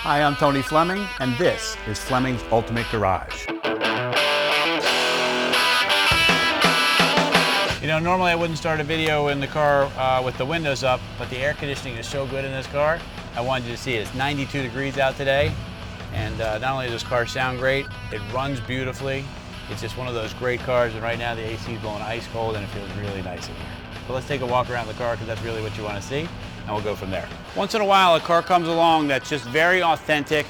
Hi, I'm Tony Fleming, and this is Fleming's Ultimate Garage. You know, normally I wouldn't start a video in the car with the windows up, but the air conditioning is so good in this car, I wanted you to see it. It's 92 degrees out today, and not only does this car sound great, it runs beautifully. It's just one of those great cars, and right now the AC is blowing ice cold and it feels really nice in here. So let's take a walk around the car because that's really what you want to see, and we'll go from there. Once in a while a car comes along that's just very authentic.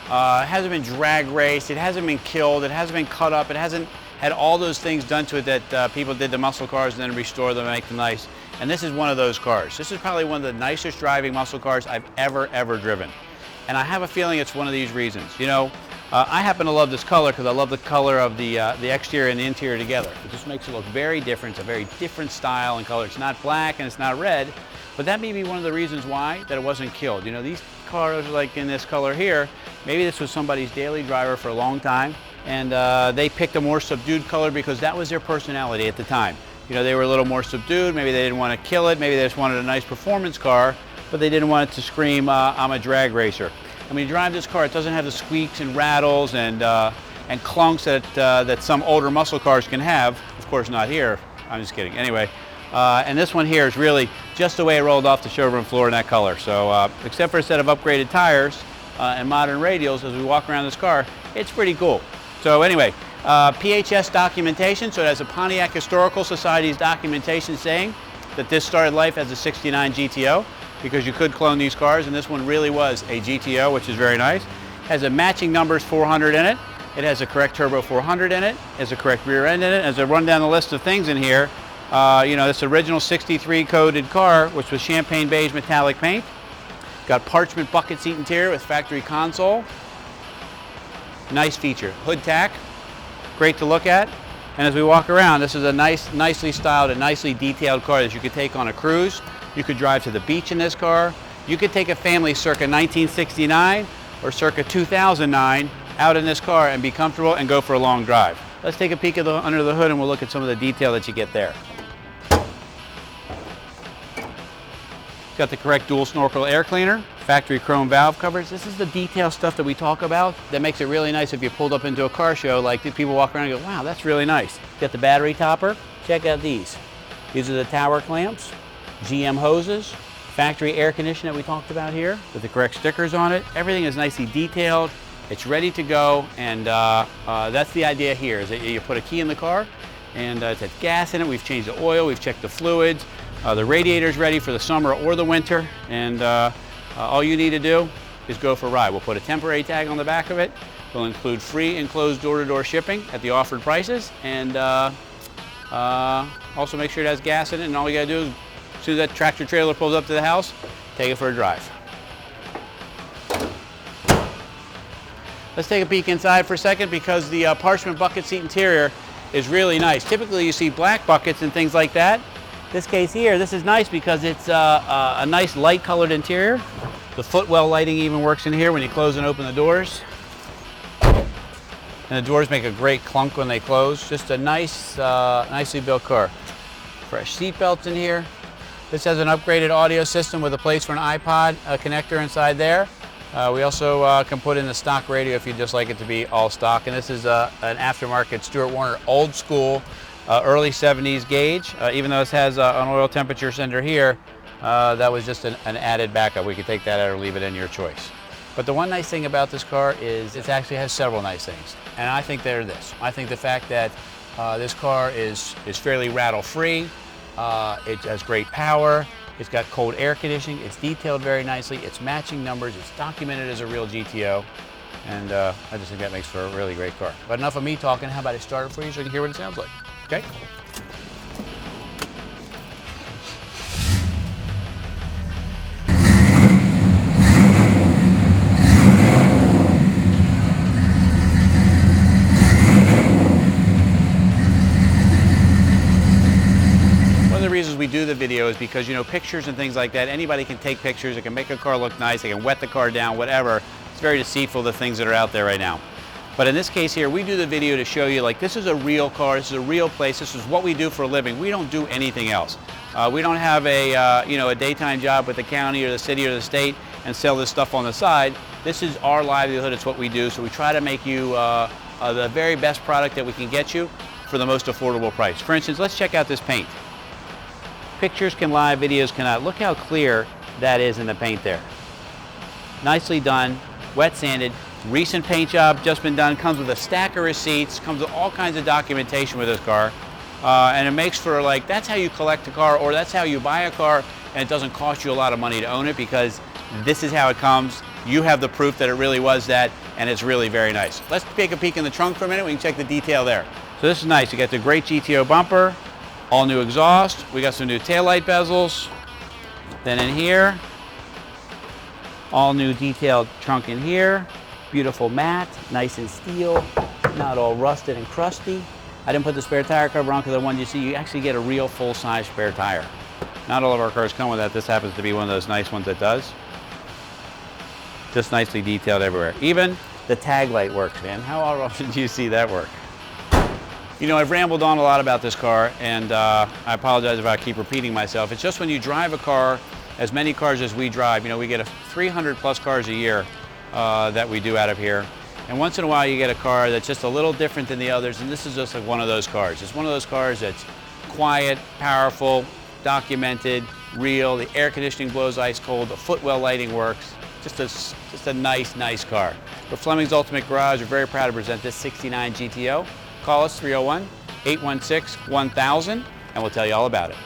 It hasn't been drag raced, it hasn't been killed, it hasn't been cut up, it hasn't had all those things done to it that people did to muscle cars and then restore them and make them nice. And this is one of those cars. This is probably one of the nicest driving muscle cars I've ever driven. And I have a feeling it's one of these reasons. You know, I happen to love this color because I love the color of the exterior and the interior together. It just makes it look very different. It's a very different style and color. It's not black and it's not red, but that may be one of the reasons why that it wasn't killed. You know, these cars like in this color here, maybe this was somebody's daily driver for a long time, and they picked a more subdued color because that was their personality at the time. You know, they were a little more subdued. Maybe they didn't want to kill it. Maybe they just wanted a nice performance car, but they didn't want it to scream, I'm a drag racer. And when you drive this car, it doesn't have the squeaks and rattles and clunks that some older muscle cars can have. Of course, not here. I'm just kidding. Anyway, and this one here is really just the way it rolled off the showroom floor in that color. So, except for a set of upgraded tires and modern radials, as we walk around this car, it's pretty cool. So anyway, PHS documentation. So it has a Pontiac Historical Society's documentation saying that this started life as a '69 GTO, because you could clone these cars, and this one really was a GTO, which is very nice. It has a matching numbers 400 in it. It has a correct turbo 400 in it. It has a correct rear end in it. As I run down the list of things in here, you know, this original 63 coded car, which was champagne beige metallic paint. Got parchment bucket seat interior with factory console. Nice feature. Hood tach, great to look at. And as we walk around, this is a nicely styled and nicely detailed car that you could take on a cruise. You could drive to the beach in this car. You could take a family circa 1969 or circa 2009 out in this car and be comfortable and go for a long drive. Let's take a peek at under the hood and we'll look at some of the detail that you get there. Got the correct dual snorkel air cleaner, factory chrome valve covers. This is the detail stuff that we talk about that makes it really nice if you pulled up into a car show, like people walk around and go, wow, that's really nice. Got the battery topper. Check out these. These are the tower clamps, GM hoses, factory air conditioner that we talked about here with the correct stickers on it. Everything is nicely detailed. It's ready to go, and that's the idea here, is that you put a key in the car and it's got gas in it. We've changed the oil, we've checked the fluids. The radiator's ready for the summer or the winter, and all you need to do is go for a ride. We'll put a temporary tag on the back of it. We'll include free enclosed door-to-door shipping at the offered prices, and also make sure it has gas in it, and all you gotta do is, as soon as that tractor trailer pulls up to the house, take it for a drive. Let's take a peek inside for a second, because the parchment bucket seat interior is really nice. Typically you see black buckets and things like that. This case here, this is nice because it's a nice light colored interior. The footwell lighting even works in here when you close and open the doors. And the doors make a great clunk when they close. Just a nice, nicely built car. Fresh seat belts in here. This has an upgraded audio system with a place for an iPod connector inside there. We also can put in the stock radio if you'd just like it to be all stock. And this is an aftermarket Stuart Warner old school early 70s gauge. Even though this has an oil temperature sender here, that was just an added backup. We could take that out or leave it in, your choice. But the one nice thing about this car is it actually has several nice things. And I think they're this. I think the fact that this car is fairly rattle-free. It has great power. It's got cold air conditioning. It's detailed very nicely. It's matching numbers. It's documented as a real GTO. And I just think that makes for a really great car. But enough of me talking. How about I start it for you so you can hear what it sounds like? Okay? Reasons we do the video is because, you know, pictures and things like that, anybody can take pictures, it can make a car look nice, they can wet the car down, whatever. It's very deceitful, the things that are out there right now. But in this case here, we do the video to show you, like, this is a real car, this is a real place, this is what we do for a living. We don't do anything else. We don't have a, you know, a daytime job with the county or the city or the state and sell this stuff on the side. This is our livelihood, it's what we do, so we try to make you the very best product that we can get you for the most affordable price. For instance, let's check out this paint. Pictures can lie, videos cannot. Look how clear that is in the paint there. Nicely done, wet sanded, recent paint job just been done, comes with a stack of receipts, comes with all kinds of documentation with this car. And it makes for, like, that's how you collect a car, or that's how you buy a car and it doesn't cost you a lot of money to own it, because this is how it comes. You have the proof that it really was that, and it's really very nice. Let's take a peek in the trunk for a minute. We can check the detail there. So this is nice. You got the great GTO bumper, all new exhaust. We got some new taillight bezels. Then in here, all new detailed trunk in here. Beautiful matte, nice and steel, not all rusted and crusty. I didn't put the spare tire cover on because I wanted you to see you actually get a real full-size spare tire. Not all of our cars come with that. This happens to be one of those nice ones that does. Just nicely detailed everywhere. Even the tag light works, man. How often do you see that work? You know, I've rambled on a lot about this car, and I apologize if I keep repeating myself. It's just when you drive a car, as many cars as we drive, you know, we get 300 plus cars a year that we do out of here. And once in a while you get a car that's just a little different than the others, and this is just like one of those cars. It's one of those cars that's quiet, powerful, documented, real. The air conditioning blows ice cold, the footwell lighting works. Just a nice car. For Fleming's Ultimate Garage, we're very proud to present this 69 GTO. Call us 301-816-1000 and we'll tell you all about it.